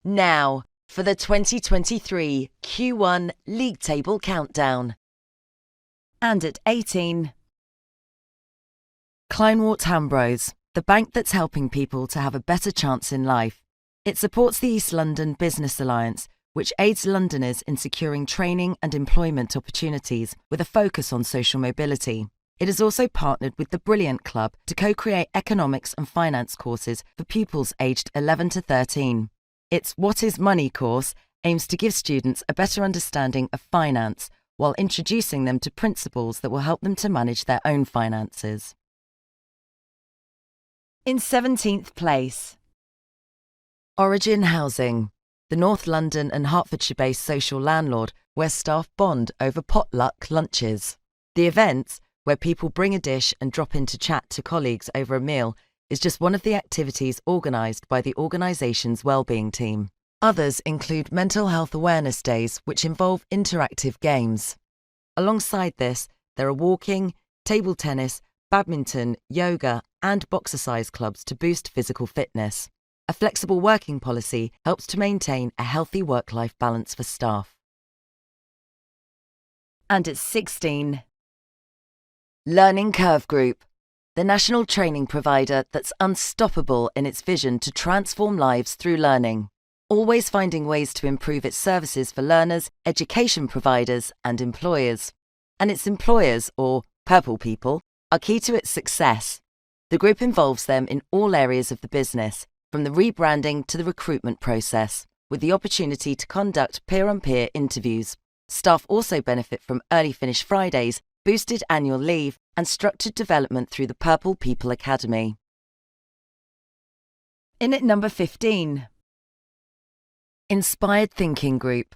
Now, for the 2023 Q1 League Table Countdown. And at 18, Kleinwort Hambros, the bank that's helping people to have a better chance in life. It supports the East London Business Alliance, which aids Londoners in securing training and employment opportunities with a focus on social mobility. It has also partnered with the Brilliant Club to co-create economics and finance courses for pupils aged 11 to 13. Its What is Money course aims to give students a better understanding of finance while introducing them to principles that will help them to manage their own finances. In 17th place, Origin Housing, the North London and Hertfordshire-based social landlord where staff bond over potluck lunches. The event, where people bring a dish and drop in to chat to colleagues over a meal, is just one of the activities organised by the organisation's wellbeing team. Others include mental health awareness days, which involve interactive games. Alongside this, there are walking, table tennis, badminton, yoga and boxercise clubs to boost physical fitness. A flexible working policy helps to maintain a healthy work-life balance for staff. And at 16, Learning Curve Group, the national training provider that's unstoppable in its vision to transform lives through learning, always finding ways to improve its services for learners, education providers and employers. And its employers, or purple people, are key to its success. The group involves them in all areas of the business, from the rebranding to the recruitment process, with the opportunity to conduct peer-on-peer interviews. Staff also benefit from early finish Fridays, boosted annual leave, and structured development through the Purple People Academy. In at number 15, Inspired Thinking Group,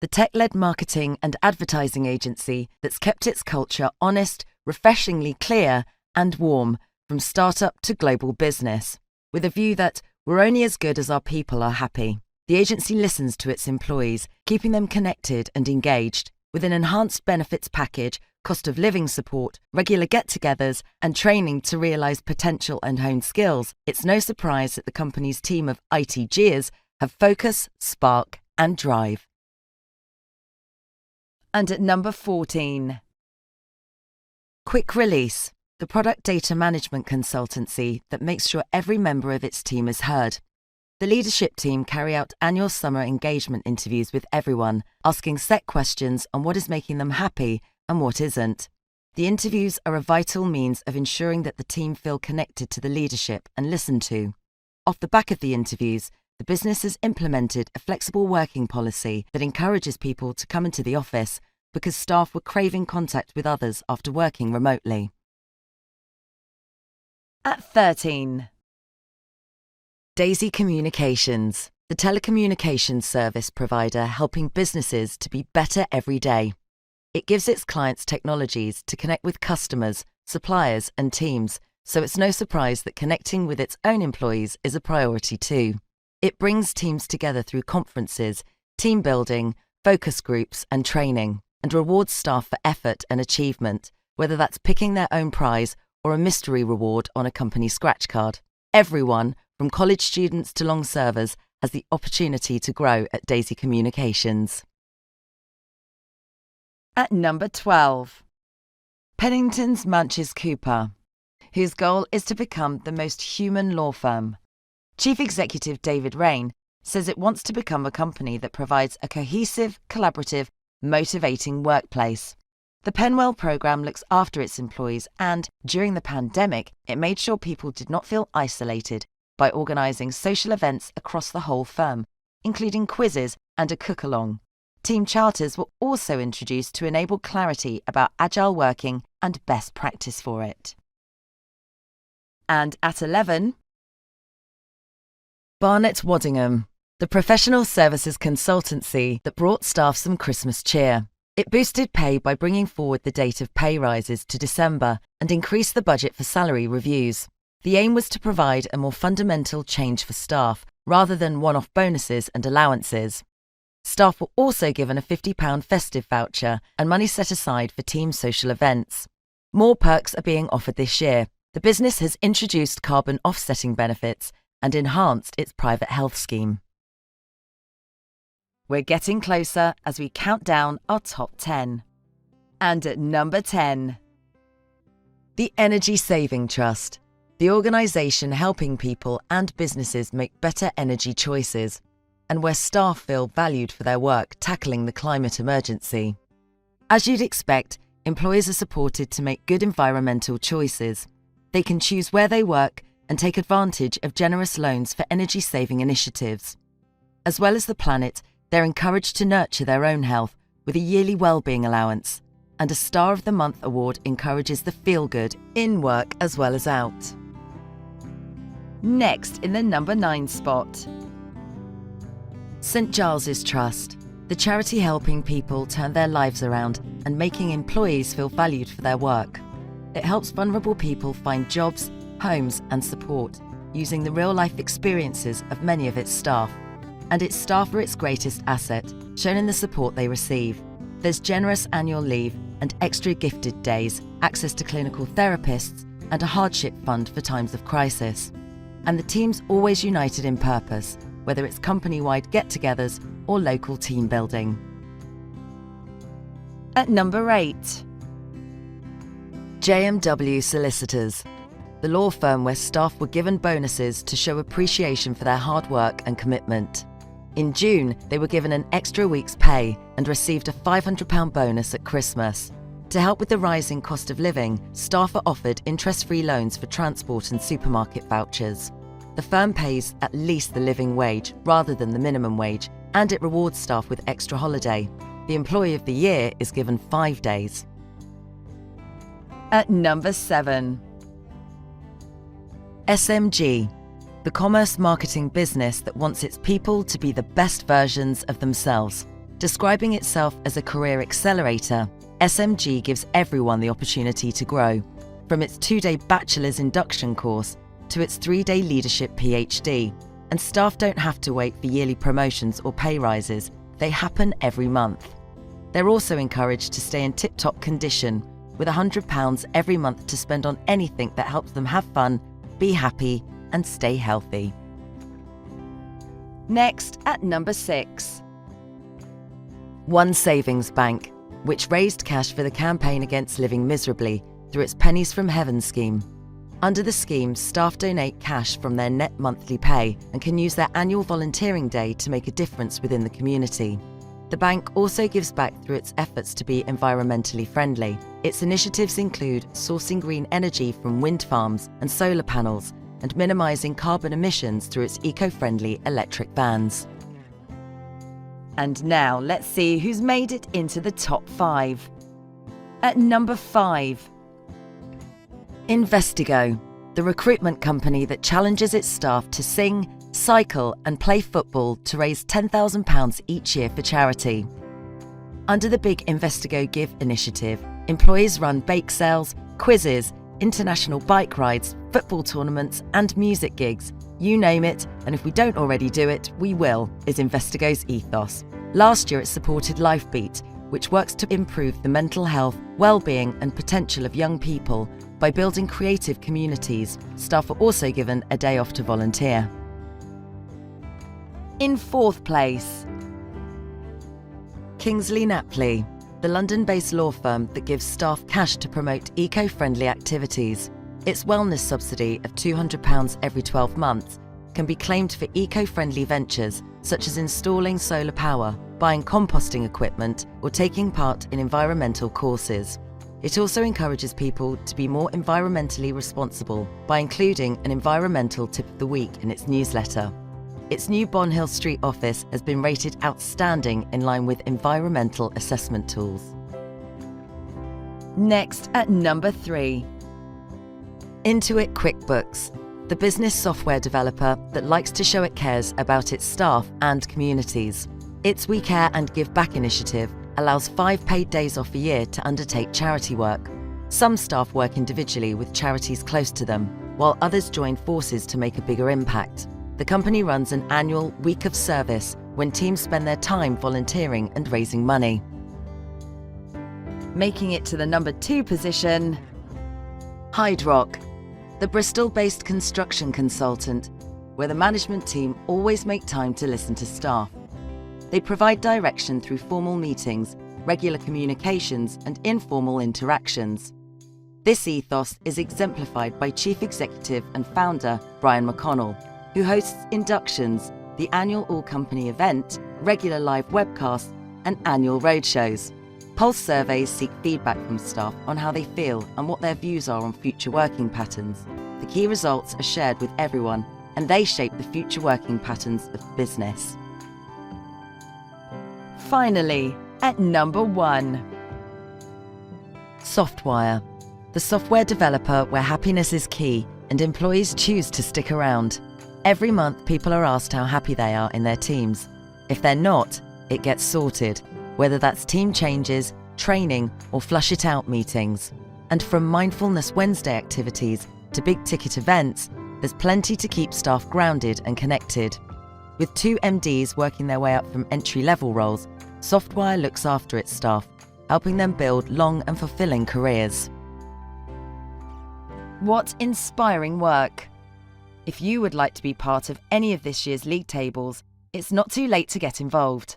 the tech-led marketing and advertising agency that's kept its culture honest, refreshingly clear, and warm from startup to global business, with a view that we're only as good as our people are happy. The agency listens to its employees, keeping them connected and engaged, with an enhanced benefits package, cost of living support, regular get-togethers, and training to realise potential and hone skills. It's no surprise that the company's team of ITGers have focus, spark, and drive. And at number 14, Quick Release, the product data management consultancy that makes sure every member of its team is heard. The leadership team carry out annual summer engagement interviews with everyone, asking set questions on what is making them happy and what isn't. The interviews are a vital means of ensuring that the team feel connected to the leadership and listened to. Off the back of the interviews, the business has implemented a flexible working policy that encourages people to come into the office because staff were craving contact with others after working remotely. At 13, Daisy Communications, the telecommunications service provider helping businesses to be better every day. It gives its clients technologies to connect with customers, suppliers and teams, so it's no surprise that connecting with its own employees is a priority too. It brings teams together through conferences, team building, focus groups and training, and rewards staff for effort and achievement, whether that's picking their own prize or a mystery reward on a company scratch card. Everyone, from college students to long servers, has the opportunity to grow at Daisy Communications. At number 12, Pennington's Manches Cooper, whose goal is to become the most human law firm. Chief Executive David Rain says it wants to become a company that provides a cohesive, collaborative, motivating workplace. The Penwell programme looks after its employees and, during the pandemic, it made sure people did not feel isolated by organising social events across the whole firm, including quizzes and a cook-along. Team charters were also introduced to enable clarity about agile working and best practice for it. And at 11, Barnett Waddingham, the professional services consultancy that brought staff some Christmas cheer. It boosted pay by bringing forward the date of pay rises to December and increased the budget for salary reviews. The aim was to provide a more fundamental change for staff, rather than one-off bonuses and allowances. Staff were also given a £50 festive voucher and money set aside for team social events. More perks are being offered this year. The business has introduced carbon offsetting benefits and enhanced its private health scheme. We're getting closer as we count down our top 10. And at number 10, the Energy Saving Trust, the organisation helping people and businesses make better energy choices, and where staff feel valued for their work tackling the climate emergency. As you'd expect, employees are supported to make good environmental choices. They can choose where they work and take advantage of generous loans for energy-saving initiatives. As well as the planet, they're encouraged to nurture their own health with a yearly wellbeing allowance, and a Star of the Month award encourages the feel-good in work as well as out. Next in the number 9 spot, St Giles's Trust, the charity helping people turn their lives around and making employees feel valued for their work. It helps vulnerable people find jobs, homes and support using the real-life experiences of many of its staff. And its staff are its greatest asset, shown in the support they receive. There's generous annual leave and extra gifted days, access to clinical therapists, and a hardship fund for times of crisis. And the team's always united in purpose, whether it's company-wide get-togethers or local team building. At number 8, JMW Solicitors, the law firm where staff were given bonuses to show appreciation for their hard work and commitment. In June, they were given an extra week's pay and received a £500 bonus at Christmas. To help with the rising cost of living, staff are offered interest-free loans for transport and supermarket vouchers. The firm pays at least the living wage rather than the minimum wage, and it rewards staff with extra holiday. The Employee of the Year is given 5 days. At number 7, SMG, the commerce marketing business that wants its people to be the best versions of themselves. Describing itself as a career accelerator, SMG gives everyone the opportunity to grow, from its 2-day bachelor's induction course to its 3-day leadership PhD. And staff don't have to wait for yearly promotions or pay rises, they happen every month. They're also encouraged to stay in tip-top condition, with £100 every month to spend on anything that helps them have fun, be happy, and stay healthy. Next, at number 6, One Savings Bank, which raised cash for the campaign against living miserably through its Pennies from Heaven scheme. Under the scheme, staff donate cash from their net monthly pay and can use their annual volunteering day to make a difference within the community. The bank also gives back through its efforts to be environmentally friendly. Its initiatives include sourcing green energy from wind farms and solar panels and minimising carbon emissions through its eco-friendly electric vans. And now let's see who's made it into the top 5. At number 5, Investigo, the recruitment company that challenges its staff to sing, cycle and play football to raise £10,000 each year for charity. Under the Big Investigo Give initiative, employees run bake sales, quizzes, international bike rides, football tournaments and music gigs. You name it, and if we don't already do it, we will, is Investigo's ethos. Last year it supported LifeBeat, which works to improve the mental health, well-being and potential of young people by building creative communities. Staff are also given a day off to volunteer. In 4th place, Kingsley Napley, the London-based law firm that gives staff cash to promote eco-friendly activities. Its wellness subsidy of £200 every 12 months can be claimed for eco-friendly ventures such as installing solar power, buying composting equipment, or taking part in environmental courses. It also encourages people to be more environmentally responsible by including an environmental tip of the week in its newsletter. Its new Bonhill Street office has been rated outstanding in line with environmental assessment tools. Next, at number 3, Intuit QuickBooks, the business software developer that likes to show it cares about its staff and communities. Its We Care and Give Back initiative allows 5 paid days off a year to undertake charity work. Some staff work individually with charities close to them, while others join forces to make a bigger impact. The company runs an annual Week of Service when teams spend their time volunteering and raising money. Making it to the number 2 position, Hydrock, the Bristol-based construction consultant, where the management team always make time to listen to staff. They provide direction through formal meetings, regular communications, and informal interactions. This ethos is exemplified by Chief Executive and founder Brian McConnell, who hosts inductions, the annual all-company event, regular live webcasts, and annual roadshows. Pulse surveys seek feedback from staff on how they feel and what their views are on future working patterns. The key results are shared with everyone, and they shape the future working patterns of the business. Finally, at number 1. Softwire, the software developer where happiness is key and employees choose to stick around. Every month, people are asked how happy they are in their teams. If they're not, it gets sorted, whether that's team changes, training, or flush it out meetings. And from Mindfulness Wednesday activities to big-ticket events, there's plenty to keep staff grounded and connected. With 2 MDs working their way up from entry-level roles, Softwire looks after its staff, helping them build long and fulfilling careers. What inspiring work! If you would like to be part of any of this year's league tables, it's not too late to get involved.